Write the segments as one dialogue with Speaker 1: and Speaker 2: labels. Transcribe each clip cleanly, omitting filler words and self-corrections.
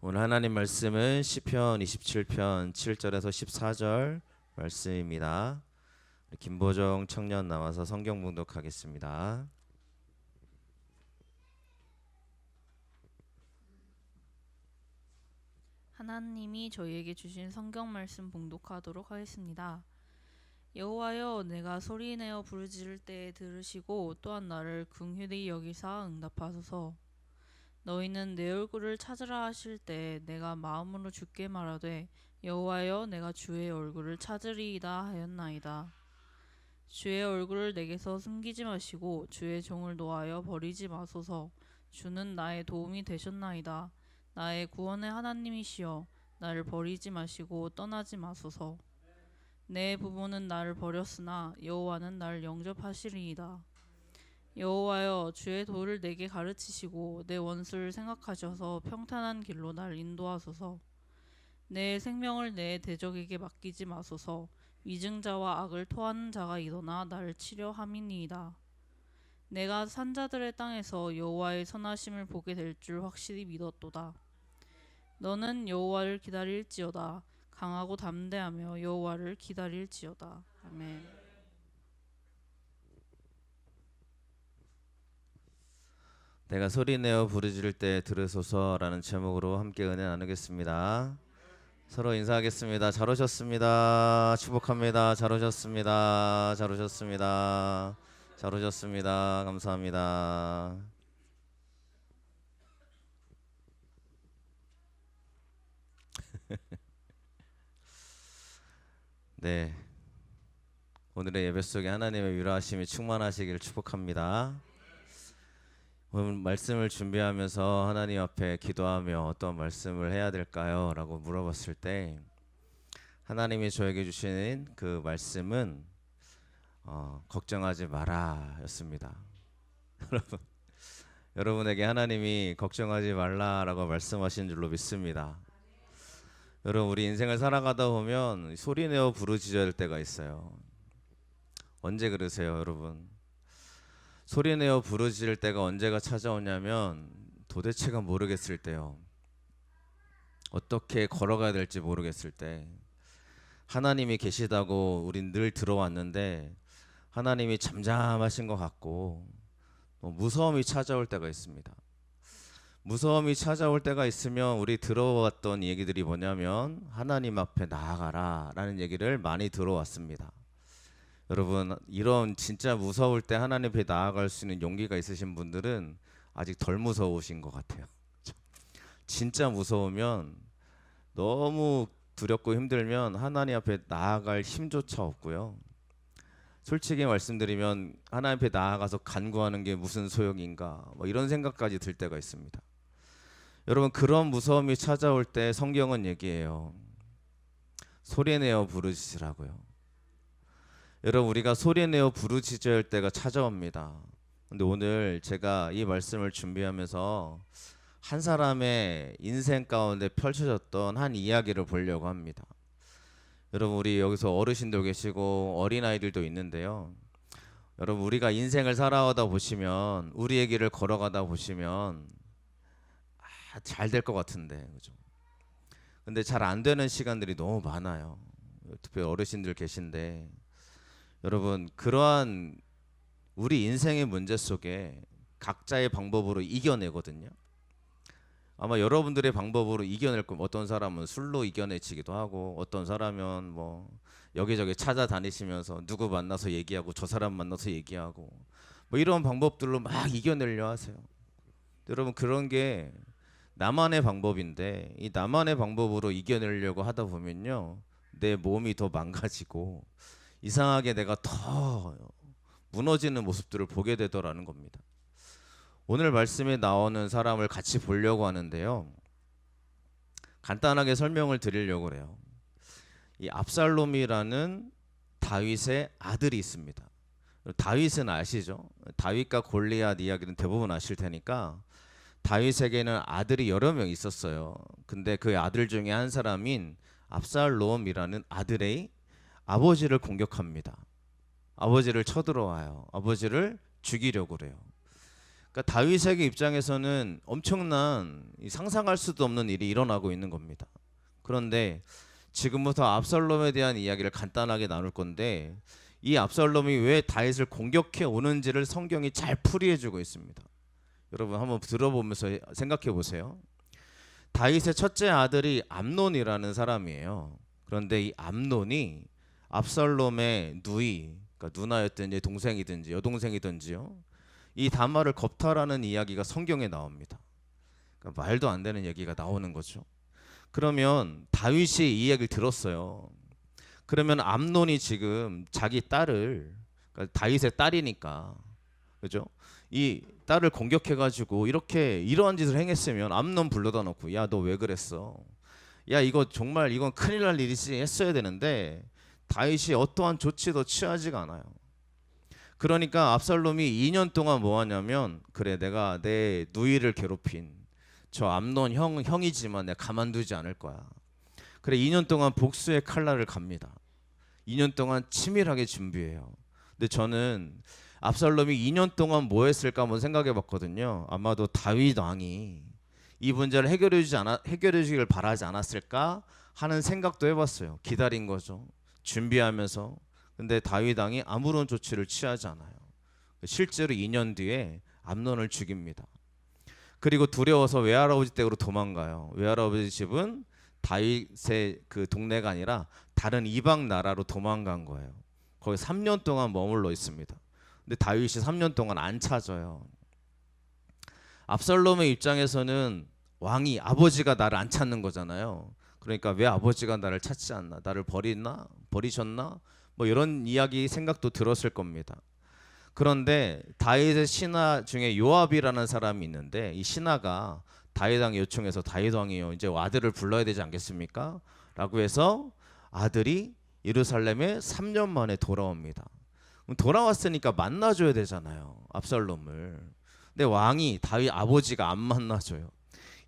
Speaker 1: 오늘 하나님 말씀은 시편 27편 7절에서 14절 말씀입니다. 김보정 청년 나와서 성경 봉독하겠습니다.
Speaker 2: 하나님이 저희에게 주신 성경 말씀 봉독하도록 하겠습니다. 여호와여, 내가 소리내어 부르짖을 때에 들으시고 또한 나를 긍휼히 여기사 응답하소서. 너희는 내 얼굴을 찾으라 하실 때 내가 마음으로 주께 말하되 여호와여, 내가 주의 얼굴을 찾으리이다 하였나이다. 주의 얼굴을 내게서 숨기지 마시고 주의 종을 노하여 버리지 마소서. 주는 나의 도움이 되셨나이다. 나의 구원의 하나님이시여, 나를 버리지 마시고 떠나지 마소서. 내 부모는 나를 버렸으나 여호와는 나를 영접하시리이다. 여호와여, 주의 도를 내게 가르치시고 내 원수를 생각하셔서 평탄한 길로 날 인도하소서. 내 생명을 내 대적에게 맡기지 마소서. 위증자와 악을 토하는 자가 일어나 나를 치려 함이니이다. 내가 산자들의 땅에서 여호와의 선하심을 보게 될 줄 확실히 믿었도다. 너는 여호와를 기다릴지어다. 강하고 담대하며 여호와를 기다릴지어다. 아멘.
Speaker 1: 내가 소리내어 부르짖을 때 들으소서라는 제목으로 함께 은혜 나누겠습니다. 서로 인사하겠습니다. 잘 오셨습니다. 축복합니다. 잘 오셨습니다. 잘 오셨습니다. 잘 오셨습니다. 감사합니다. 네, 오늘의 예배 속에 하나님의 위로하심이 충만하시길 축복합니다. 오늘 말씀을 준비하면서 하나님 앞에 기도하며 어떤 말씀을 해야 될까요? 라고 물어봤을 때 하나님이 저에게 주시는 그 말씀은 걱정하지 마라 였습니다. 여러분에게 하나님이 걱정하지 말라라고 말씀하신 줄로 믿습니다. 여러분, 우리 인생을 살아가다 보면 소리내어 부르짖을 때가 있어요. 언제 그러세요, 여러분? 소리내어 부르짖을 때가 언제가 찾아오냐면 도대체가 모르겠을 때요. 어떻게 걸어가야 될지 모르겠을 때, 하나님이 계시다고 우린 늘 들어왔는데 하나님이 잠잠하신 것 같고 무서움이 찾아올 때가 있습니다. 무서움이 찾아올 때가 있으면 우리 들어왔던 얘기들이 뭐냐면 하나님 앞에 나아가라 라는 얘기를 많이 들어왔습니다. 여러분, 이런 진짜 무서울 때 하나님 앞에 나아갈 수 있는 용기가 있으신 분들은 아직 덜 무서우신 것 같아요. 진짜 무서우면, 너무 두렵고 힘들면 하나님 앞에 나아갈 힘조차 없고요. 솔직히 말씀드리면 하나님 앞에 나아가서 간구하는 게 무슨 소용인가, 뭐 이런 생각까지 들 때가 있습니다. 여러분, 그런 무서움이 찾아올 때 성경은 얘기해요. 소리내어 부르짖으라고요. 여러분, 우리가 소리내어 부르짖어야 할 때가 찾아옵니다. 근데 오늘 제가 이 말씀을 준비하면서 한 사람의 인생 가운데 펼쳐졌던 한 이야기를 보려고 합니다. 여러분, 우리 여기서 어르신도 계시고 어린아이들도 있는데요. 여러분, 우리가 인생을 살아가다 보시면, 우리의 길을 걸어가다 보시면 잘 될 것 같은데, 그죠? 근데 잘 안 되는 시간들이 너무 많아요. 특별히 어르신들 계신데, 여러분, 그러한 우리 인생의 문제 속에 각자의 방법으로 이겨내거든요. 아마 여러분들의 방법으로 이겨낼 거면, 어떤 사람은 술로 이겨내지기도 하고, 어떤 사람은 뭐 여기저기 찾아다니시면서 누구 만나서 얘기하고 저 사람 만나서 얘기하고 뭐 이런 방법들로 막 이겨내려 하세요. 여러분, 그런 게 나만의 방법인데, 이 나만의 방법으로 이겨내려고 하다 보면요, 내 몸이 더 망가지고 이상하게 내가 더 무너지는 모습들을 보게 되더라는 겁니다. 오늘 말씀에 나오는 사람을 같이 보려고 하는데요, 간단하게 설명을 드리려고 그래요. 이 압살롬이라는 다윗의 아들이 있습니다. 다윗은 아시죠? 다윗과 골리앗 이야기는 대부분 아실 테니까. 다윗에게는 아들이 여러 명 있었어요. 근데 그 아들 중에 한 사람인 압살롬이라는 아들의 아버지를 공격합니다. 아버지를 쳐들어와요. 아버지를 죽이려고 그래요. 그러니까 다윗에게 입장에서는 엄청난 상상할 수도 없는 일이 일어나고 있는 겁니다. 그런데 지금부터 압살롬에 대한 이야기를 간단하게 나눌 건데 이 압살롬이 왜 다윗을 공격해 오는지를 성경이 잘 풀이해주고 있습니다. 여러분 한번 들어보면서 생각해 보세요. 다윗의 첫째 아들이 암논이라는 사람이에요. 그런데 이 암논이 압살롬의 누이, 그러니까 누나였든지 동생이든지 여동생이든지요, 이 다말을 겁탈하는 이야기가 성경에 나옵니다. 그러니까 말도 안 되는 얘기가 나오는 거죠. 그러면 다윗이 이 이야기를 들었어요. 그러면 암논이 지금 자기 딸을, 그러니까 다윗의 딸이니까, 그죠? 이 딸을 공격해가지고 이렇게 이러한 짓을 행했으면 암논 불러다 놓고, 야, 너 왜 그랬어? 야, 이거 정말 이건 큰일 날 일이지 했어야 되는데 다윗이 어떠한 조치도 취하지가 않아요. 그러니까 압살롬이 2년 동안 뭐 하냐면, 그래, 내가 내 누이를 괴롭힌 저 암논 형이지만 내가 가만두지 않을 거야. 그래, 2년 동안 복수의 칼날을 갑니다. 2년 동안 치밀하게 준비해요. 근데 저는 압살롬이 2년 동안 뭐 했을까 한번 생각해 봤거든요. 아마도 다윗 왕이 이 문제를 해결해 주기를 바라지 않았을까 하는 생각도 해봤어요. 기다린 거죠. 준비하면서. 근데 다윗 왕이 아무런 조치를 취하지 않아요. 실제로 2년 뒤에 암논을 죽입니다. 그리고 두려워서 외할아버지 댁으로 도망가요. 외할아버지 집은 다윗의 그 동네가 아니라 다른 이방 나라로 도망간 거예요. 거기 3년 동안 머물러 있습니다. 근데 다윗이 3년 동안 안 찾아요. 압살롬의 입장에서는 왕이, 아버지가 나를 안 찾는 거잖아요. 그러니까 왜 아버지가 나를 찾지 않나? 나를 버리셨나? 뭐 이런 이야기 생각도 들었을 겁니다. 그런데 다윗의 신하 중에 요압이라는 사람이 있는데, 이 신하가 다윗 왕이 요청해서, 다윗 왕이요, 이제 아들을 불러야 되지 않겠습니까? 라고 해서 아들이 예루살렘에 3년 만에 돌아옵니다. 그럼 돌아왔으니까 만나줘야 되잖아요, 압살롬을. 근데 왕이, 다윗 아버지가 안 만나줘요.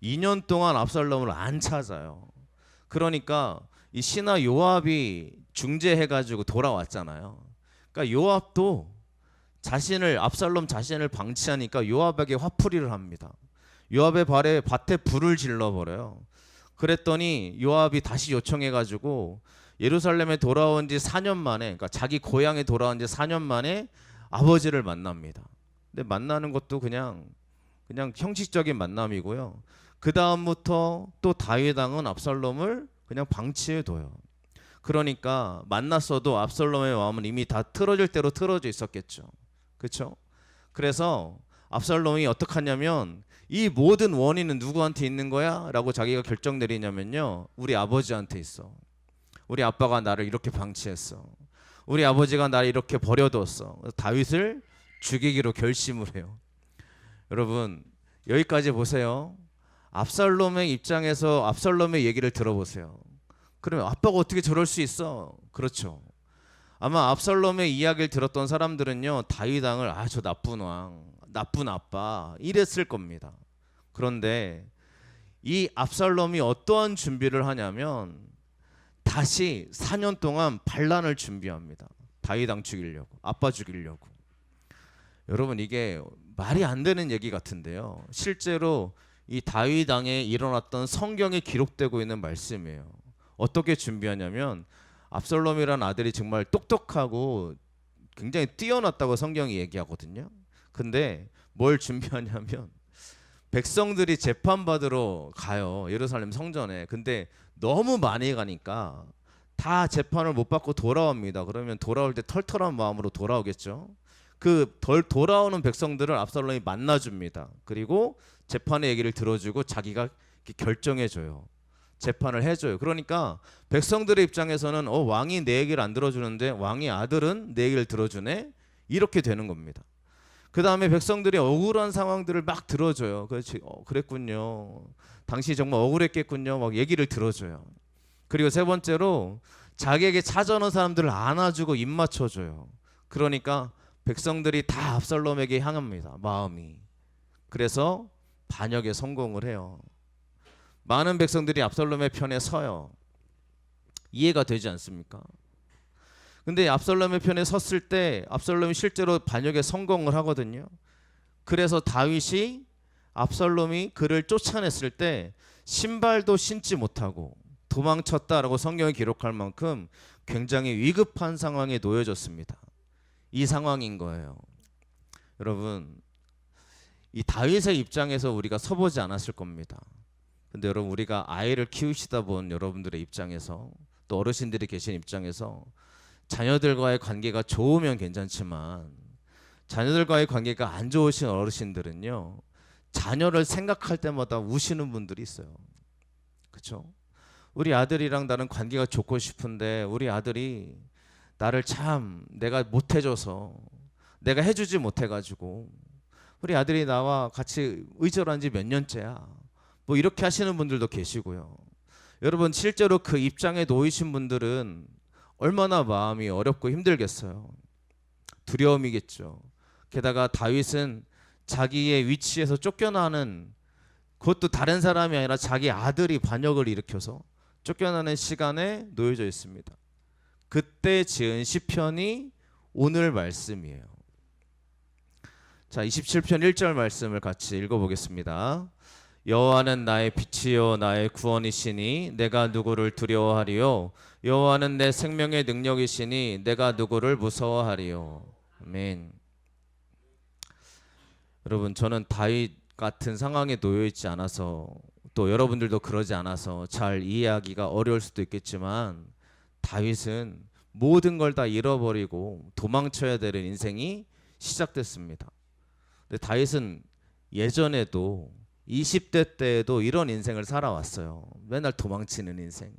Speaker 1: 2년 동안 압살롬을 안 찾아요. 그러니까 이 신하 요압이 중재해가지고 돌아왔잖아요. 그러니까 요압도 압살롬 자신을 방치하니까 요압에게 화풀이를 합니다. 요압의 밭에 불을 질러버려요. 그랬더니 요압이 다시 요청해가지고 예루살렘에 돌아온 지 4년 만에, 그러니까 자기 고향에 돌아온 지 4년 만에 아버지를 만납니다. 근데 만나는 것도 그냥 형식적인 만남이고요. 그 다음부터 또 다윗 왕은 압살롬을 그냥 방치해둬요. 그러니까 만났어도 압살롬의 마음은 이미 다 틀어질 대로 틀어져 있었겠죠. 그렇죠? 그래서 압살롬이 어떻게 하냐면, 이 모든 원인은 누구한테 있는 거야? 라고 자기가 결정 내리냐면요, 우리 아버지한테 있어. 우리 아빠가 나를 이렇게 방치했어. 우리 아버지가 나를 이렇게 버려뒀어. 다윗을 죽이기로 결심을 해요. 여러분, 여기까지 보세요. 압살롬의 입장에서 압살롬의 얘기를 들어보세요. 그러면 아빠가 어떻게 저럴 수 있어? 그렇죠. 아마 압살롬의 이야기를 들었던 사람들은요, 다윗 왕을 저 나쁜 왕, 나쁜 아빠 이랬을 겁니다. 그런데 이 압살롬이 어떠한 준비를 하냐면, 다시 4년 동안 반란을 준비합니다. 다윗 왕 죽이려고, 아빠 죽이려고. 여러분, 이게 말이 안 되는 얘기 같은데요, 실제로 이 다윗 왕에 일어났던 성경에 기록되고 있는 말씀이에요. 어떻게 준비하냐면, 압살롬이라는 아들이 정말 똑똑하고 굉장히 뛰어났다고 성경이 얘기하거든요. 근데 뭘 준비하냐면, 백성들이 재판받으러 가요, 예루살렘 성전에. 근데 너무 많이 가니까 다 재판을 못 받고 돌아옵니다. 그러면 돌아올 때 털털한 마음으로 돌아오겠죠. 그 돌아오는 백성들을 압살롬이 만나줍니다. 그리고 재판의 얘기를 들어주고 자기가 결정해줘요. 재판을 해줘요. 그러니까 백성들의 입장에서는 왕이 내 얘기를 안 들어주는데 왕의 아들은 내 얘기를 들어주네, 이렇게 되는 겁니다. 그 다음에 백성들이 억울한 상황들을 막 들어줘요. 그렇지, 그랬군요, 당시 정말 억울했겠군요, 막 얘기를 들어줘요. 그리고 세 번째로 자기에게 찾아오는 사람들을 안아주고 입 맞춰줘요. 그러니까 백성들이 다 압살롬에게 향합니다, 마음이. 그래서 반역에 성공을 해요. 많은 백성들이 압살롬의 편에 서요. 이해가 되지 않습니까? 근데 압살롬의 편에 섰을 때 압살롬이 실제로 반역에 성공을 하거든요. 그래서 다윗이 압살롬이 그를 쫓아냈을 때 신발도 신지 못하고 도망쳤다라고 성경이 기록할 만큼 굉장히 위급한 상황에 놓여졌습니다. 이 상황인 거예요. 여러분, 이 다윗의 입장에서 우리가 서보지 않았을 겁니다. 근데 여러분, 우리가 아이를 키우시다 본 여러분들의 입장에서, 또 어르신들이 계신 입장에서 자녀들과의 관계가 좋으면 괜찮지만 자녀들과의 관계가 안 좋으신 어르신들은요, 자녀를 생각할 때마다 우시는 분들이 있어요. 그렇죠? 우리 아들이랑 나는 관계가 좋고 싶은데 우리 아들이 나를 참 내가 못해줘서, 내가 해주지 못해가지고 우리 아들이 나와 같이 의절한 지 몇 년째야, 뭐 이렇게 하시는 분들도 계시고요. 여러분, 실제로 그 입장에 놓이신 분들은 얼마나 마음이 어렵고 힘들겠어요. 두려움이겠죠. 게다가 다윗은 자기의 위치에서 쫓겨나는, 그것도 다른 사람이 아니라 자기 아들이 반역을 일으켜서 쫓겨나는 시간에 놓여져 있습니다. 그때 지은 시편이 오늘 말씀이에요. 자, 27편 1절 말씀을 같이 읽어보겠습니다. 여호와는 나의 빛이요 나의 구원이시니 내가 누구를 두려워하리요. 여호와는 내 생명의 능력이시니 내가 누구를 무서워하리요. 아멘. 여러분, 저는 다윗 같은 상황에 놓여 있지 않아서, 또 여러분들도 그러지 않아서 잘 이해하기가 어려울 수도 있겠지만, 다윗은 모든 걸 다 잃어버리고 도망쳐야 되는 인생이 시작됐습니다. 근데 다윗은 예전에도 20대 때에도 이런 인생을 살아왔어요. 맨날 도망치는 인생.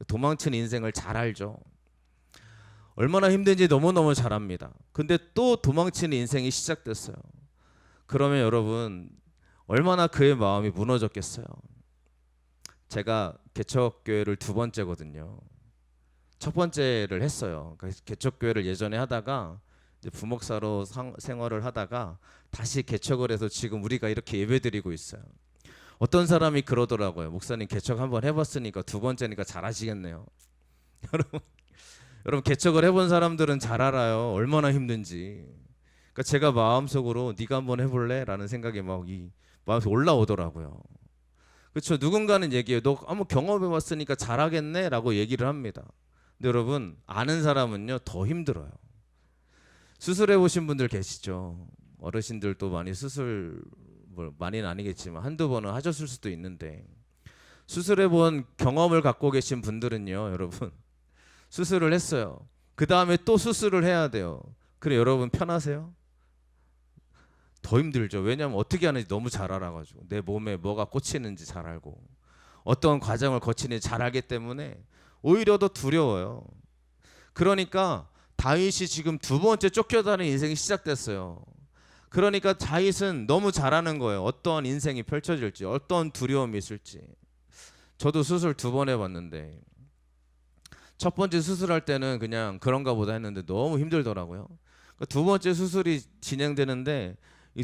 Speaker 1: 도망치는 인생을 잘 알죠. 얼마나 힘든지 너무너무 잘 압니다. 근데 또 도망치는 인생이 시작됐어요. 그러면 여러분, 얼마나 그의 마음이 무너졌겠어요. 제가 개척교회를 2번째거든요. 첫 번째를 했어요. 개척교회를 예전에 하다가 이제 부목사로 생활을 하다가 다시 개척을 해서 지금 우리가 이렇게 예배드리고 있어요. 어떤 사람이 그러더라고요. 목사님, 개척 한번 해봤으니까 2번째니까 잘하시겠네요. 여러분, 개척을 해본 사람들은 잘 알아요. 얼마나 힘든지. 그러니까 제가 마음속으로 네가 한번 해볼래? 라는 생각이 막 이 마음에 올라오더라고요. 그렇죠. 누군가는 얘기해요. 너 한번 경험해봤으니까 잘하겠네? 라고 얘기를 합니다. 근데 여러분, 아는 사람은요 더 힘들어요. 수술해보신 분들 계시죠? 어르신들도 많이 수술, 뭐 많이는 아니겠지만 한두 번은 하셨을 수도 있는데, 수술해본 경험을 갖고 계신 분들은요, 여러분, 수술을 했어요. 그 다음에 또 수술을 해야 돼요. 그래, 여러분 편하세요? 더 힘들죠. 왜냐하면 어떻게 하는지 너무 잘 알아가지고, 내 몸에 뭐가 꽂히는지 잘 알고, 어떤 과정을 거치는지 잘 알기 때문에 오히려 더 두려워요. 그러니까 다윗이 지금 2번째 쫓겨다니는 인생이 시작됐어요. 그러니까 다윗은 너무 잘 아는 거예요. 어떤 인생이 펼쳐질지, 어떤 두려움이 있을지. 저도 수술 2번 해봤는데, 첫 번째 수술할 때는 그냥 그런가 보다 했는데 너무 힘들더라고요. 그러니까 2번째 수술이 진행되는데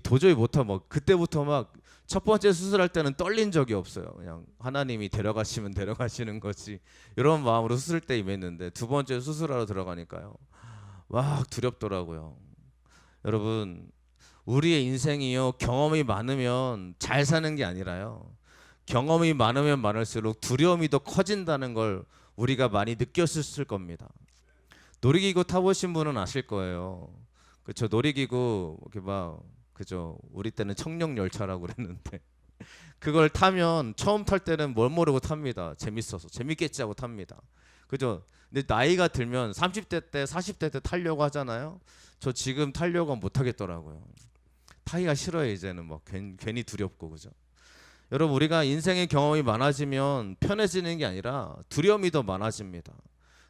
Speaker 1: 도저히 못하고, 뭐 그때부터 막 첫 번째 수술할 때는 떨린 적이 없어요. 그냥 하나님이 데려가시면 데려가시는 거지, 이런 마음으로 수술 때 임했는데 2번째 수술하러 들어가니까요, 막 두렵더라고요. 여러분, 우리의 인생이요, 경험이 많으면 잘 사는 게 아니라요, 경험이 많으면 많을수록 두려움이 더 커진다는 걸 우리가 많이 느꼈을 겁니다. 놀이기구 타보신 분은 아실 거예요. 그렇죠. 놀이기구 이렇게 막, 그죠, 우리 때는 청룡열차라고 그랬는데 그걸 타면 처음 탈 때는 뭘 모르고 탑니다. 재밌어서, 재밌겠지 하고 탑니다. 그죠. 근데 나이가 들면 30대 때 40대 때 타려고 하잖아요. 저 지금 타려고 하면 못 하겠더라고요. 타기가 싫어요. 이제는 뭐 괜히 두렵고. 그죠. 여러분, 우리가 인생의 경험이 많아지면 편해지는 게 아니라 두려움이 더 많아집니다.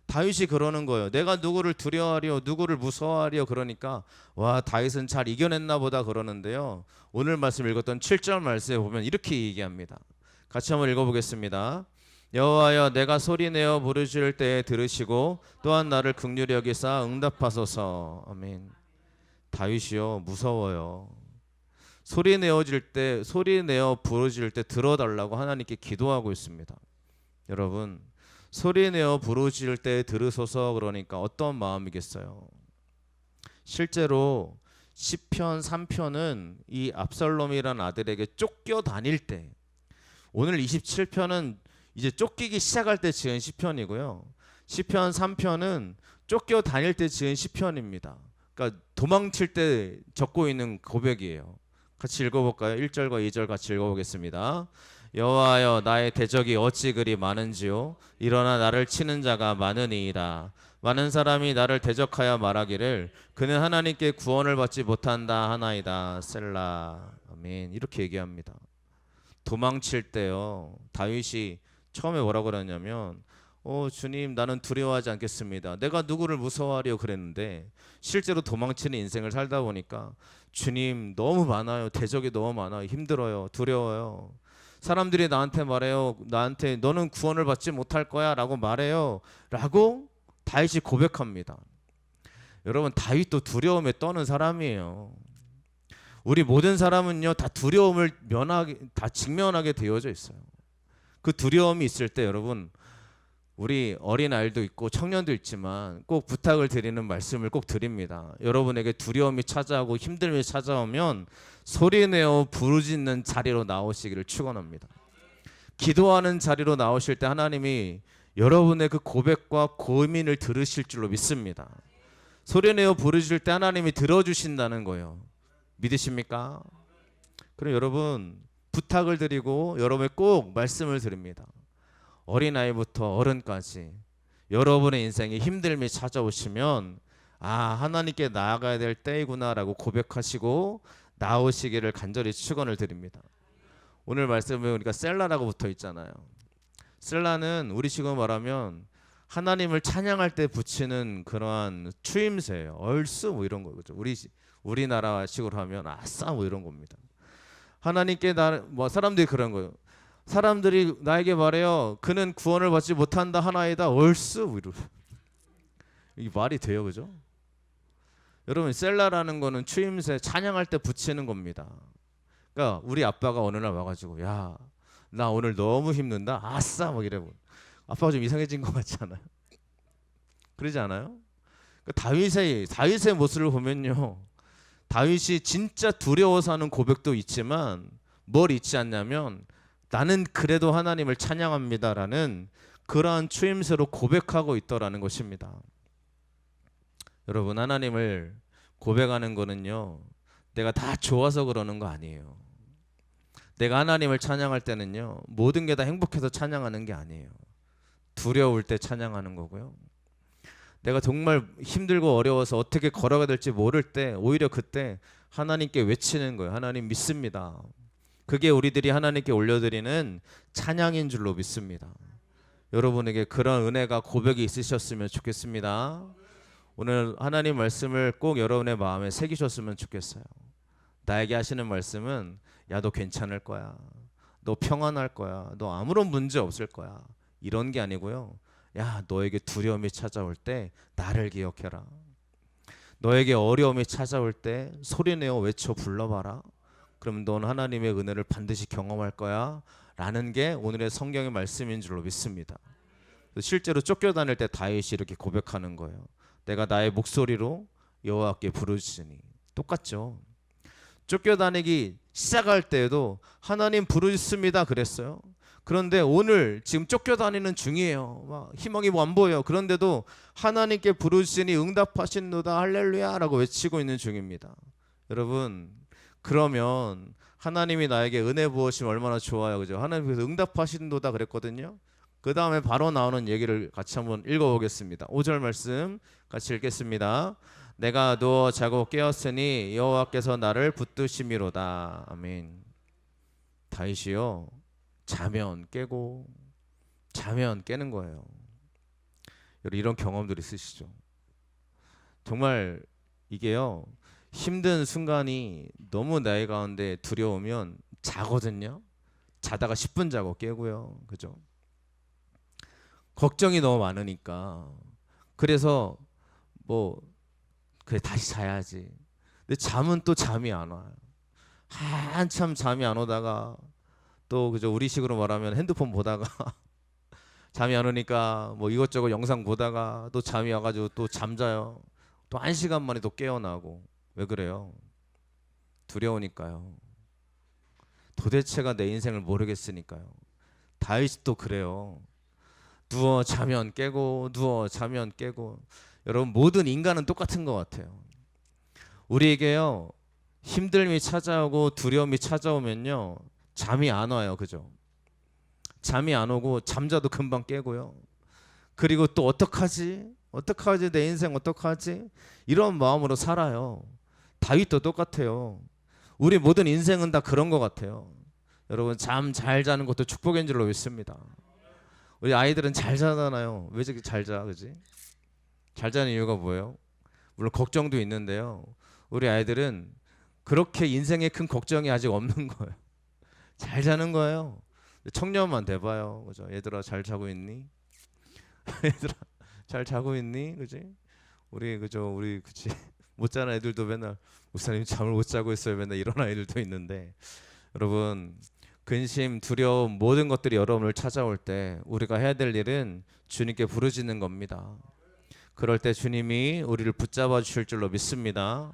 Speaker 1: 다윗이 그러는 거예요. 내가 누구를 두려워하리요, 누구를 무서워하리요. 그러니까 와, 다윗은 잘 이겨냈나 보다 그러는데요, 오늘 말씀 읽었던 7절 말씀에 보면 이렇게 얘기합니다. 같이 한번 읽어보겠습니다. 여호와여, 내가 소리내어 부르짖을 때에 들으시고 또한 나를 긍휼히 여기사 응답하소서. 아멘. 다윗이요, 무서워요. 소리내어 부르짖을 때 들어달라고 하나님께 기도하고 있습니다. 여러분, 소리내어 부르짖을 때 들으소서, 그러니까 어떤 마음이겠어요? 실제로 시편 3편은 이 압살롬이라는 아들에게 쫓겨 다닐 때, 오늘 27편은 이제 쫓기기 시작할 때 지은 시편이고요. 시편 3편은 쫓겨 다닐 때 지은 시편입니다. 그러니까 도망칠 때 적고 있는 고백이에요. 같이 읽어볼까요? 1절과 2절 같이 읽어보겠습니다. 여호와여 나의 대적이 어찌 그리 많은지요 일어나 나를 치는 자가 많으니이다. 많은 사람이 나를 대적하여 말하기를 그는 하나님께 구원을 받지 못한다 하나이다. 셀라. 아멘. 이렇게 얘기합니다. 도망칠 때요, 다윗이 처음에 뭐라고 그러냐면 주님 나는 두려워하지 않겠습니다. 내가 누구를 무서워하려 그랬는데 실제로 도망치는 인생을 살다 보니까 주님 너무 많아요. 대적이 너무 많아요. 힘들어요. 두려워요. 사람들이 나한테 말해요. 나한테 너는 구원을 받지 못할 거야 라고 말해요. 라고 다윗이 고백합니다. 여러분, 다윗도 두려움에 떠는 사람이에요. 우리 모든 사람은요 다 두려움을 다 직면하게 되어져 있어요. 그 두려움이 있을 때 여러분, 우리 어린아이도 있고 청년도 있지만 꼭 부탁을 드리는 말씀을 꼭 드립니다. 여러분에게 두려움이 찾아오고 힘듦이 찾아오면 소리내어 부르짖는 자리로 나오시기를 축원합니다. 기도하는 자리로 나오실 때 하나님이 여러분의 그 고백과 고민을 들으실 줄로 믿습니다. 소리내어 부르짖을 때 하나님이 들어주신다는 거예요. 믿으십니까? 그럼 여러분, 부탁을 드리고 여러분의 꼭 말씀을 드립니다. 어린아이부터 어른까지 여러분의 인생에 힘듦이 찾아오시면 하나님께 나아가야 될 때이구나라고 고백하시고 나오시기를 간절히 축원을 드립니다. 오늘 말씀에 보니까 셀라라고 붙어 있잖아요. 셀라는 우리식으로 말하면 하나님을 찬양할 때 붙이는 그러한 추임새예요. 얼쑤 뭐 이런 거죠. 우리나라식으로 하면 아싸 뭐 이런 겁니다. 하나님께 사람들이 그런 거예요. 사람들이 나에게 말해요. 그는 구원을 받지 못한다 하나이다. 얼쑤 뭐 이러. 이게 말이 돼요, 그죠? 여러분, 셀라라는 거는 추임새 찬양할 때 붙이는 겁니다. 그러니까 우리 아빠가 어느 날 와가지고 야, 나 오늘 너무 힘든다. 아싸 뭐 이래. 아빠가 좀 이상해진 것 같지 않아요? 그러지 않아요? 그러니까 다윗의 모습을 보면요, 다윗이 진짜 두려워서 하는 고백도 있지만 뭘 잊지 않냐면 나는 그래도 하나님을 찬양합니다라는 그러한 추임새로 고백하고 있더라는 것입니다. 여러분, 하나님을 고백하는 거는요, 내가 다 좋아서 그러는 거 아니에요. 내가 하나님을 찬양할 때는요, 모든 게 다 행복해서 찬양하는 게 아니에요. 두려울 때 찬양하는 거고요. 내가 정말 힘들고 어려워서 어떻게 걸어가야 될지 모를 때 오히려 그때 하나님께 외치는 거예요. 하나님 믿습니다. 그게 우리들이 하나님께 올려드리는 찬양인 줄로 믿습니다. 여러분에게 그런 은혜가 고백이 있으셨으면 좋겠습니다. 오늘 하나님 말씀을 꼭 여러분의 마음에 새기셨으면 좋겠어요. 나에게 하시는 말씀은 야, 너 괜찮을 거야. 너 평안할 거야. 너 아무런 문제 없을 거야. 이런 게 아니고요. 야, 너에게 두려움이 찾아올 때 나를 기억해라. 너에게 어려움이 찾아올 때 소리내어 외쳐 불러봐라. 그럼 넌 하나님의 은혜를 반드시 경험할 거야 라는 게 오늘의 성경의 말씀인 줄로 믿습니다. 실제로 쫓겨다닐 때 다윗이 이렇게 고백하는 거예요. 내가 나의 목소리로 여호와께 부르짖으니. 똑같죠. 쫓겨다니기 시작할 때에도 하나님 부르짖습니다 그랬어요. 그런데 오늘 지금 쫓겨다니는 중이에요. 막 희망이 안 보여요. 그런데도 하나님께 부르짖으니 응답하신도다 할렐루야라고 외치고 있는 중입니다. 여러분, 그러면 하나님이 나에게 은혜 부으시면 얼마나 좋아요, 그죠? 하나님께서 응답하신도다 그랬거든요. 그 다음에 바로 나오는 얘기를 같이 한번 읽어보겠습니다. 5절 말씀 같이 읽겠습니다. 내가 누워 자고 깨었으니 여호와께서 나를 붙드심이로다. 아멘. 다윗이요, 자면 깨고 자면 깨는 거예요. 여러분, 이런 경험들 있으시죠? 정말 이게요, 힘든 순간이 너무 나의 가운데 두려우면 자거든요. 자다가 10분 자고 깨고요, 그죠? 걱정이 너무 많으니까 그래서 그래 다시 자야지. 근데 잠은 또 잠이 안 와요. 한참 잠이 안 오다가 또 그죠, 우리식으로 말하면 핸드폰 보다가 잠이 안 오니까 이것저것 영상 보다가 또 잠이 와가지고 또 잠자요. 또 1시간 만에 또 깨어나고. 왜 그래요? 두려우니까요. 도대체가 내 인생을 모르겠으니까요. 다윗도 그래요. 누워 자면 깨고 누워 자면 깨고. 여러분 모든 인간은 똑같은 것 같아요. 우리에게요 힘듦이 찾아오고 두려움이 찾아오면요 잠이 안 와요. 그죠? 잠이 안 오고 잠자도 금방 깨고요. 그리고 또 어떡하지? 어떡하지? 내 인생 어떡하지? 이런 마음으로 살아요. 다윗도 똑같아요. 우리 모든 인생은 다 그런 것 같아요. 여러분 잠 잘 자는 것도 축복인 줄로 믿습니다. 우리 아이들은 잘 자잖아요. 왜 저렇게 잘 자? 그지? 잘 자는 이유가 뭐예요? 물론 걱정도 있는데요. 우리 아이들은 그렇게 인생에 큰 걱정이 아직 없는 거예요. 잘 자는 거예요. 청년만 돼봐요. 그죠? 얘들아 잘 자고 있니? 얘들아 잘 자고 있니? 그지? 우리 그치? 못 자는 애들도 맨날 목사님 잠을 못 자고 있어요. 맨날 이런 아이들도 있는데 여러분 근심, 두려움 모든 것들이 여러분을 찾아올 때 우리가 해야 될 일은 주님께 부르짖는 겁니다. 그럴 때 주님이 우리를 붙잡아 주실 줄로 믿습니다.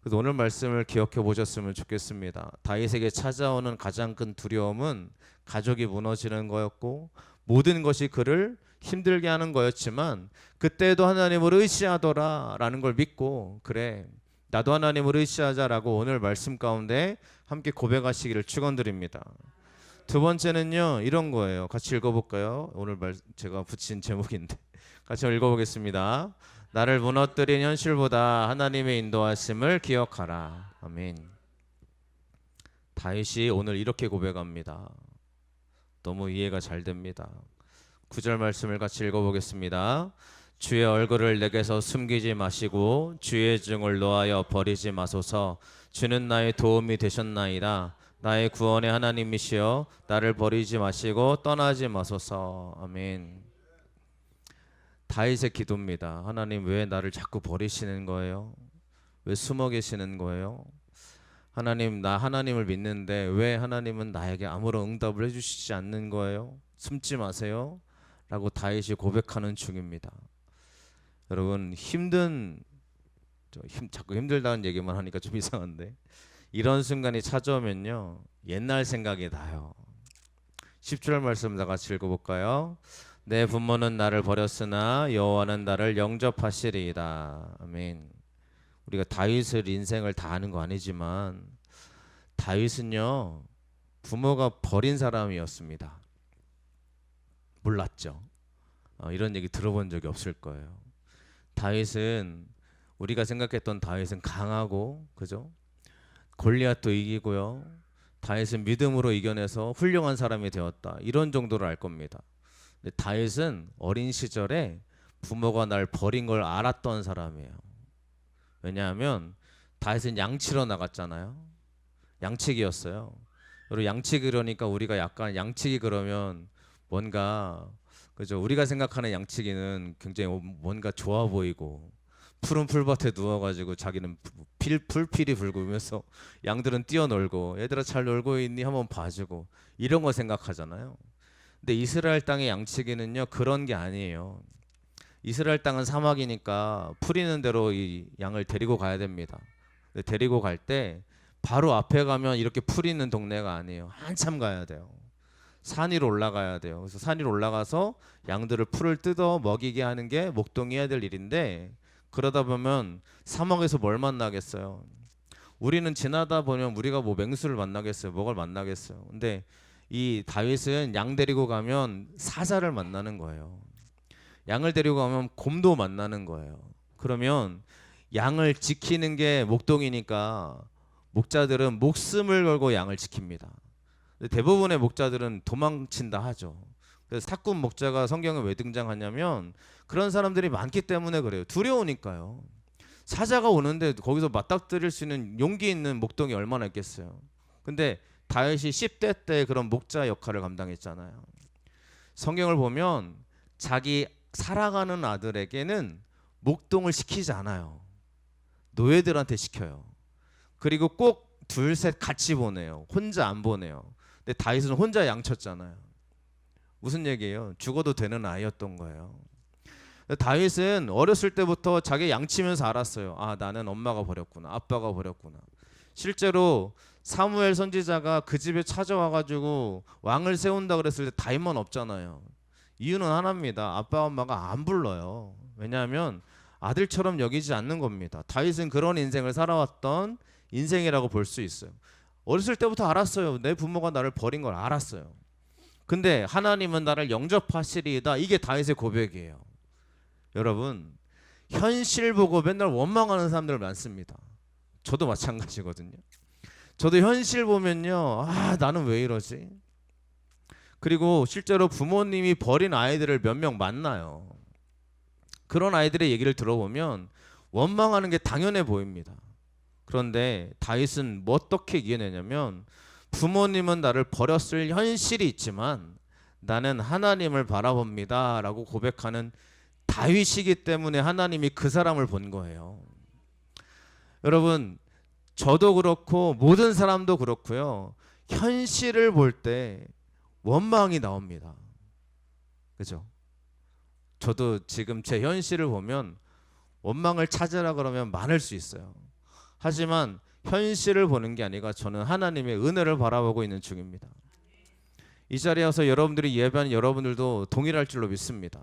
Speaker 1: 그래서 오늘 말씀을 기억해 보셨으면 좋겠습니다. 다윗에게 찾아오는 가장 큰 두려움은 가족이 무너지는 거였고 모든 것이 그를 힘들게 하는 거였지만 그때도 하나님을 의지하더라라는 걸 믿고 그래 나도 하나님을 의지하자라고 오늘 말씀 가운데 함께 고백하시기를 축원드립니다. 두 번째는요 이런 거예요. 같이 읽어볼까요? 오늘 제가 붙인 제목인데 같이 읽어보겠습니다. 나를 무너뜨린 현실보다 하나님의 인도하심을 기억하라. 아멘. 다윗이 오늘 이렇게 고백합니다. 너무 이해가 잘 됩니다. 9절 말씀을 같이 읽어보겠습니다. 주의 얼굴을 내게서 숨기지 마시고 주의 증을 놓아여 버리지 마소서. 주는 나의 도움이 되셨나이다. 나의 구원의 하나님이시여 나를 버리지 마시고 떠나지 마소서. 아멘. 다윗의 기도입니다. 하나님 왜 나를 자꾸 버리시는 거예요? 왜 숨어 계시는 거예요? 하나님 나 하나님을 믿는데 왜 하나님은 나에게 아무런 응답을 해주시지 않는 거예요? 숨지 마세요 라고 다윗이 고백하는 중입니다. 여러분 자꾸 힘들다는 얘기만 하니까 좀 이상한데 이런 순간이 찾아오면요 옛날 생각이 나요. 10절 말씀 다 같이 읽어볼까요? 내 부모는 나를 버렸으나 여호와는 나를 영접하시리이다. 아멘. 우리가 다윗의 인생을 다 아는 거 아니지만 다윗은요 부모가 버린 사람이었습니다. 몰랐죠. 이런 얘기 들어본 적이 없을 거예요. 다윗은 우리가 생각했던 다윗은 강하고 그죠? 골리앗도 이기고요. 다윗은 믿음으로 이겨내서 훌륭한 사람이 되었다. 이런 정도로 알 겁니다. 근데 다윗은 어린 시절에 부모가 날 버린 걸 알았던 사람이에요. 왜냐하면 다윗은 양치러 나갔잖아요. 양치기였어요. 그리고 양치기 그러니까 우리가 약간 양치기 그러면 뭔가 그죠? 우리가 생각하는 양치기는 굉장히 뭔가 좋아 보이고 푸른 풀밭에 누워가지고 자기는 풀필이 불구면서 양들은 뛰어놀고 얘들아 잘 놀고 있니 한번 봐주고 이런 거 생각하잖아요. 근데 이스라엘 땅의 양치기는요 그런 게 아니에요. 이스라엘 땅은 사막이니까 풀 있는 대로 이 양을 데리고 가야 됩니다. 근데 데리고 갈 때 바로 앞에 가면 이렇게 풀 있는 동네가 아니에요. 한참 가야 돼요. 산 위로 올라가야 돼요. 그래서 산 위로 올라가서 양들을 풀을 뜯어 먹이게 하는 게 목동이 해야 될 일인데 그러다 보면 사막에서 뭘 만나겠어요. 우리는 지나다 보면 우리가 뭐 맹수를 만나겠어요. 뭐를 만나겠어요. 근데 이 다윗은 양 데리고 가면 사자를 만나는 거예요. 양을 데리고 가면 곰도 만나는 거예요. 그러면 양을 지키는 게 목동이니까 목자들은 목숨을 걸고 양을 지킵니다. 대부분의 목자들은 도망친다 하죠. 그래서 사꾼 목자가 성경에 왜 등장하냐면 그런 사람들이 많기 때문에 그래요. 두려우니까요. 사자가 오는데 거기서 맞닥뜨릴 수 있는 용기 있는 목동이 얼마나 있겠어요. 근데 다윗이 10대 때 그런 목자 역할을 감당했잖아요. 성경을 보면 자기 살아가는 아들에게는 목동을 시키지 않아요. 노예들한테 시켜요. 그리고 꼭 둘, 셋 같이 보내요. 혼자 안 보내요. 근데 다윗은 혼자 양쳤잖아요. 무슨 얘기예요? 죽어도 되는 아이였던 거예요. 다윗은 어렸을 때부터 자기 양치면서 알았어요. 아 나는 엄마가 버렸구나. 아빠가 버렸구나. 실제로 사무엘 선지자가 그 집에 찾아와가지고 왕을 세운다 그랬을 때 다윗만 없잖아요. 이유는 하나입니다. 아빠 엄마가 안 불러요. 왜냐하면 아들처럼 여기지 않는 겁니다. 다윗은 그런 인생을 살아왔던 인생이라고 볼 수 있어요. 어렸을 때부터 알았어요. 내 부모가 나를 버린 걸 알았어요. 근데 하나님은 나를 영접하시리이다. 이게 다윗의 고백이에요. 여러분, 현실 보고 맨날 원망하는 사람들 많습니다. 저도 마찬가지거든요. 저도 현실 보면요, 나는 왜 이러지? 그리고 실제로 부모님이 버린 아이들을 몇 명 만나요. 그런 아이들의 얘기를 들어보면 원망하는 게 당연해 보입니다. 그런데 다윗은 뭐 어떻게 이겨내냐면, 부모님은 나를 버렸을 현실이 있지만 나는 하나님을 바라봅니다 라고 고백하는 다윗이기 때문에 하나님이 그 사람을 본 거예요. 여러분, 저도 그렇고 모든 사람도 그렇고요, 현실을 볼 때 원망이 나옵니다. 그죠? 저도 지금 제 현실을 보면 원망을 찾으라 그러면 많을 수 있어요. 하지만 현실을 보는 게 아니라 저는 하나님의 은혜를 바라보고 있는 중입니다. 이 자리에 와서 여러분들이 예배하는 여러분들도 동일할 줄로 믿습니다.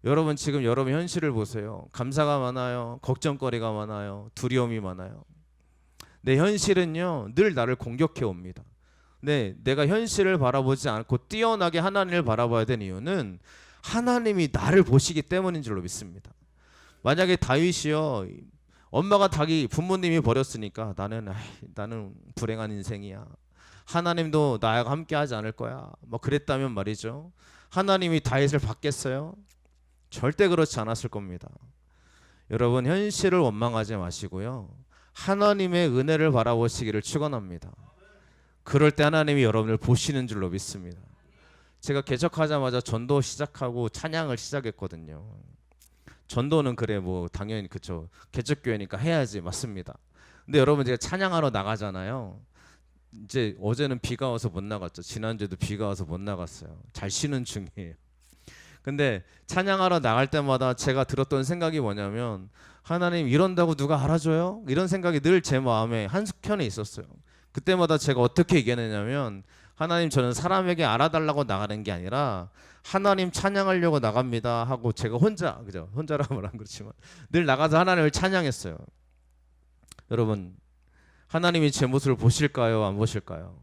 Speaker 1: 여러분, 지금 여러분 현실을 보세요. 감사가 많아요. 걱정거리가 많아요. 두려움이 많아요. 내 현실은요, 늘 나를 공격해 옵니다. 네, 내가 현실을 바라보지 않고 뛰어나게 하나님을 바라봐야 되는 이유는 하나님이 나를 보시기 때문인 줄로 믿습니다. 만약에 다윗이요, 엄마가 자기 부모님이 버렸으니까 나는 불행한 인생이야, 하나님도 나와 함께 하지 않을 거야, 뭐 그랬다면 말이죠, 하나님이 다윗을 받겠어요? 절대 그렇지 않았을 겁니다. 여러분, 현실을 원망하지 마시고요, 하나님의 은혜를 바라보시기를 축원합니다. 그럴 때 하나님이 여러분을 보시는 줄로 믿습니다. 제가 개척하자마자 전도 시작하고 찬양을 시작했거든요. 전도는 그래 뭐 당연히 그쵸, 개척교회니까 해야지, 맞습니다. 근데 여러분, 제가 찬양하러 나가잖아요. 이제 어제는 비가 와서 못 나갔죠. 지난주에도 비가 와서 못 나갔어요. 잘 쉬는 중이에요. 근데 찬양하러 나갈 때마다 제가 들었던 생각이 뭐냐면, 하나님 이런다고 누가 알아줘요? 이런 생각이 늘 제 마음에 한켠에 있었어요. 그때마다 제가 어떻게 이겨내냐면, 하나님, 저는 사람에게 알아달라고 나가는 게 아니라 하나님 찬양하려고 나갑니다 하고, 제가 혼자라고 말하면 그렇지만 늘 나가서 하나님을 찬양했어요. 여러분, 하나님이 제 모습을 보실까요? 안 보실까요?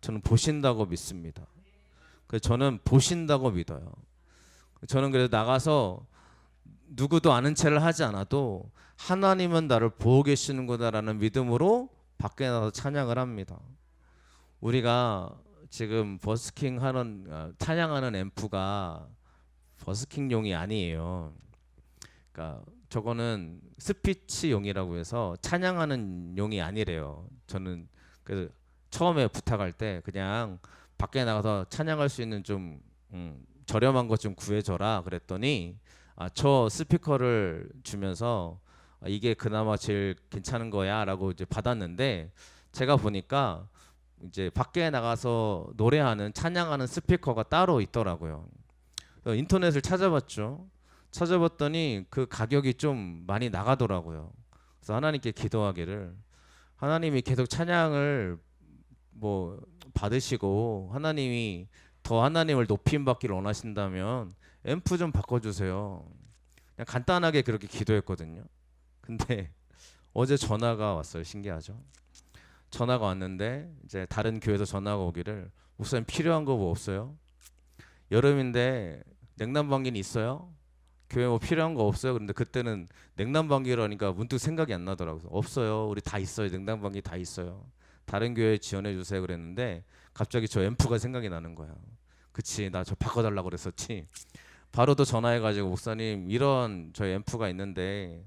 Speaker 1: 저는 보신다고 믿습니다. 그래서 저는 보신다고 믿어요. 저는 그래서 나가서 누구도 아는 체를 하지 않아도 하나님은 나를 보고 계시는구나라는 믿음으로 밖에 나가서 찬양을 합니다. 우리가 지금 버스킹 하는 찬양하는 앰프가 버스킹용이 아니에요. 그러니까 저거는 스피치용이라고 해서 찬양하는 용이 아니래요. 저는 그래서 처음에 부탁할 때 그냥 밖에 나가서 찬양할 수 있는 좀 저렴한 것 좀 구해줘라 그랬더니, 저 스피커를 주면서 이게 그나마 제일 괜찮은 거야라고 이제 받았는데, 제가 보니까 이제 밖에 나가서 노래하는 찬양하는 스피커가 따로 있더라고요. 인터넷을 찾아봤죠. 찾아봤더니 그 가격이 좀 많이 나가더라고요. 그래서 하나님께 기도하기를, 하나님이 계속 찬양을 뭐 받으시고 하나님이 더 하나님을 높임 받기를 원하신다면 앰프 좀 바꿔주세요. 그냥 간단하게 그렇게 기도했거든요. 근데 어제 전화가 왔어요. 신기하죠? 전화가 왔는데 이제 다른 교회에서 전화가 오기를, 목사님 필요한 거 뭐 없어요? 여름인데 냉난방기는 있어요? 교회 뭐 필요한 거 없어요? 그런데 그때는 냉난방기라니까 문득 생각이 안 나더라고요. 없어요. 우리 다 있어요. 냉난방기 다 있어요. 다른 교회 지원해 주세요 그랬는데 갑자기 저 앰프가 생각이 나는 거야. 그치, 나 저 바꿔달라고 그랬었지. 바로 또 전화해가지고, 목사님 이런 저 앰프가 있는데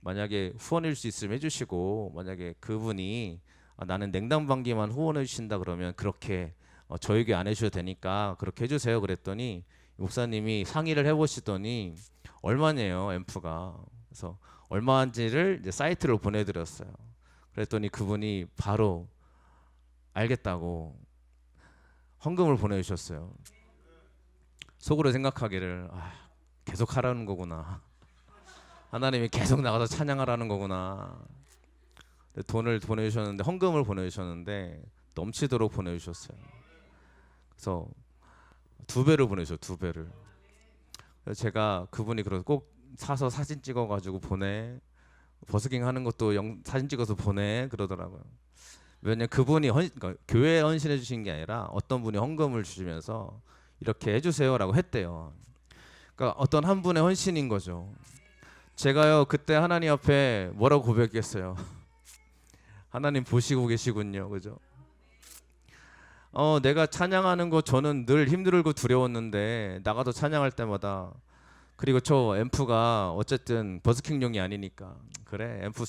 Speaker 1: 만약에 후원해 줄 수 있으면 해주시고, 만약에 그분이 나는 냉난방기만 후원해 주신다 그러면 그렇게 저에게 안 해주셔도 되니까 그렇게 해주세요 그랬더니, 목사님이 상의를 해보시더니 얼마네요 앰프가. 그래서 얼마인지를 이제 사이트로 보내드렸어요. 그랬더니 그분이 바로 알겠다고 헌금을 보내주셨어요. 속으로 생각하기를, 계속 하라는 거구나, 하나님이 계속 나가서 찬양하라는 거구나. 돈을 보내주셨는데 헌금을 보내주셨는데 넘치도록 보내주셨어요. 그래서 2배를 보내줘 2배를. 그래서 제가 그분이 그래서 꼭 사서 사진 찍어가지고 보내. 버스킹 하는 것도 사진 찍어서 보내 그러더라고요. 왜냐면 그분이 그러니까 교회에 헌신해 주신 게 아니라 어떤 분이 헌금을 주시면서 이렇게 해주세요라고 했대요. 그러니까 어떤 한 분의 헌신인 거죠. 제가요 그때 하나님 앞에 뭐라고 고백했어요. 하나님 보시고 계시군요, 그죠? 내가 찬양하는 거 저는 늘 힘들고 두려웠는데 나가서 찬양할 때마다 그리고 저 앰프가 어쨌든 버스킹용이 아니니까 그래 앰프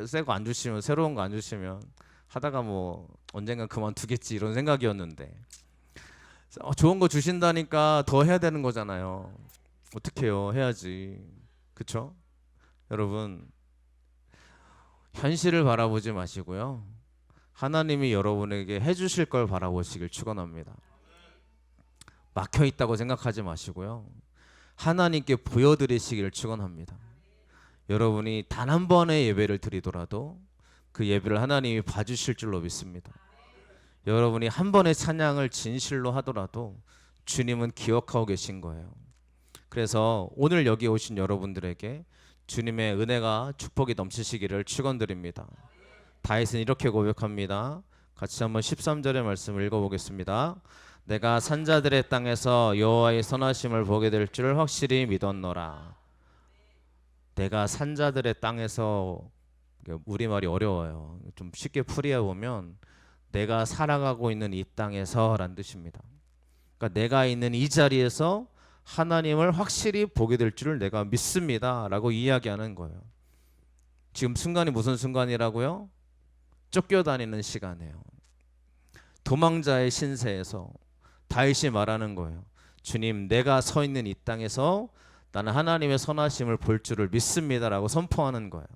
Speaker 1: 새 거 안 주시면 새로운 거 안 주시면 하다가 뭐 언젠간 그만두겠지 이런 생각이었는데 좋은 거 주신다니까 더 해야 되는 거잖아요. 어떡해요? 해야지. 그쵸? 여러분 현실을 바라보지 마시고요. 하나님이 여러분에게 해주실 걸 바라보시길 축원합니다. 막혀 있다고 생각하지 마시고요. 하나님께 보여드리시기를 축원합니다. 여러분이 단 한 번의 예배를 드리더라도 그 예배를 하나님이 봐주실 줄로 믿습니다. 여러분이 한 번의 찬양을 진실로 하더라도 주님은 기억하고 계신 거예요. 그래서 오늘 여기 오신 여러분들에게 주님의 은혜가 축복이 넘치시기를 축원드립니다. 다윗은 이렇게 고백합니다. 같이 한번 13절의 말씀을 읽어보겠습니다. 내가 산자들의 땅에서 여호와의 선하심을 보게 될 줄 확실히 믿었노라. 내가 산자들의 땅에서, 우리말이 어려워요. 좀 쉽게 풀이해 보면 내가 살아가고 있는 이 땅에서 라는 뜻입니다. 그러니까 내가 있는 이 자리에서 하나님을 확실히 보게 될 줄을 내가 믿습니다 라고 이야기하는 거예요. 지금 순간이 무슨 순간이라고요? 쫓겨다니는 시간이에요. 도망자의 신세에서 다윗이 말하는 거예요. 주님, 내가 서 있는 이 땅에서 나는 하나님의 선하심을 볼 줄을 믿습니다라고 선포하는 거예요.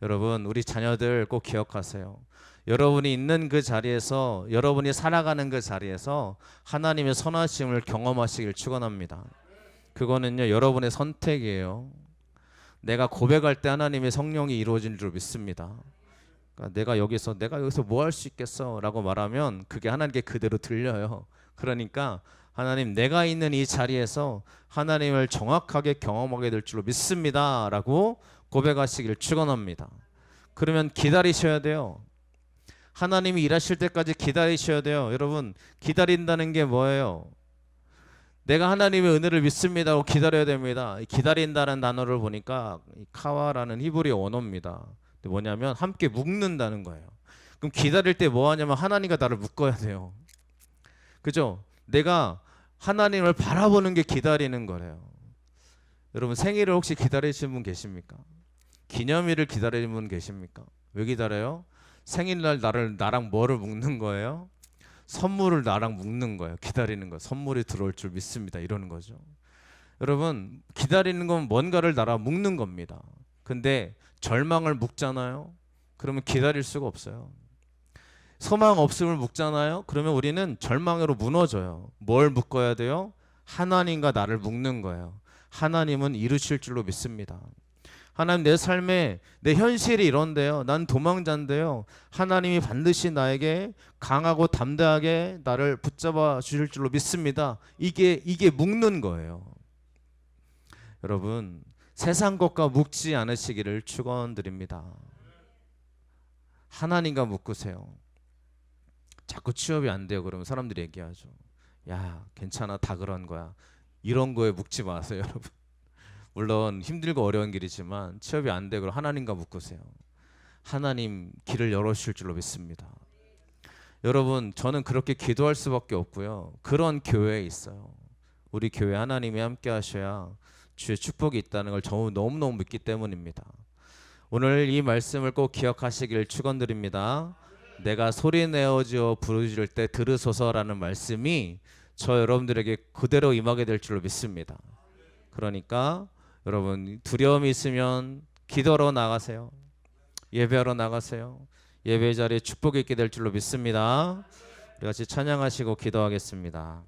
Speaker 1: 여러분, 우리 자녀들 꼭 기억하세요. 여러분이 있는 그 자리에서, 여러분이 살아가는 그 자리에서 하나님의 선하심을 경험하시길 축원합니다. 그거는요, 여러분의 선택이에요. 내가 고백할 때 하나님의 성령이 이루어진 줄 믿습니다. 그러니까 내가 여기서 뭐 할 수 있겠어 라고 말하면 그게 하나님께 그대로 들려요. 그러니까 하나님, 내가 있는 이 자리에서 하나님을 정확하게 경험하게 될 줄로 믿습니다 라고 고백하시길 축원합니다. 그러면 기다리셔야 돼요. 하나님이 일하실 때까지 기다리셔야 돼요. 여러분, 기다린다는 게 뭐예요? 내가 하나님의 은혜를 믿습니다 하고 기다려야 됩니다. 기다린다는 단어를 보니까 카와라는 히브리 언어입니다. 뭐냐면 함께 묶는다는 거예요. 그럼 기다릴 때 뭐 하냐면 하나님과 나를 묶어야 돼요. 그죠? 내가 하나님을 바라보는 게 기다리는 거래요. 여러분, 생일을 혹시 기다리시는 분 계십니까? 기념일을 기다리는 분 계십니까? 왜 기다려요? 생일날 나랑 뭐를 묶는 거예요? 선물을 나랑 묶는 거예요. 기다리는 거. 선물이 들어올 줄 믿습니다. 이러는 거죠. 여러분, 기다리는 건 뭔가를 나랑 묶는 겁니다. 근데 절망을 묶잖아요. 그러면 기다릴 수가 없어요. 소망 없음을 묶잖아요. 그러면 우리는 절망으로 무너져요. 뭘 묶어야 돼요? 하나님과 나를 묶는 거예요. 하나님은 이루실 줄로 믿습니다. 하나님, 내 삶에 내 현실이 이런데요. 난 도망자인데요. 하나님이 반드시 나에게 강하고 담대하게 나를 붙잡아 주실 줄로 믿습니다. 이게 묶는 거예요. 여러분, 세상 것과 묶지 않으시기를 축원드립니다. 하나님과 묶으세요. 자꾸 취업이 안 돼요. 그러면 사람들이 얘기하죠. 야, 괜찮아, 다 그런 거야. 이런 거에 묶지 마세요, 여러분. 물론 힘들고 어려운 길이지만 취업이 안 되고 하나님과 묶으세요. 하나님 길을 열어주실 줄로 믿습니다. 여러분, 저는 그렇게 기도할 수밖에 없고요. 그런 교회에 있어요. 우리 교회 하나님이 함께 하셔야 주의 축복이 있다는 걸 저 너무너무 믿기 때문입니다. 오늘 이 말씀을 꼭 기억하시길 축원드립니다. 내가 소리 내어지어 부르짖을 때 들으소서라는 말씀이 저 여러분들에게 그대로 임하게 될 줄로 믿습니다. 그러니까 여러분, 두려움이 있으면 기도하러 나가세요. 예배하러 나가세요. 예배 자리에 축복이 있게 될 줄로 믿습니다. 우리 같이 찬양하시고 기도하겠습니다.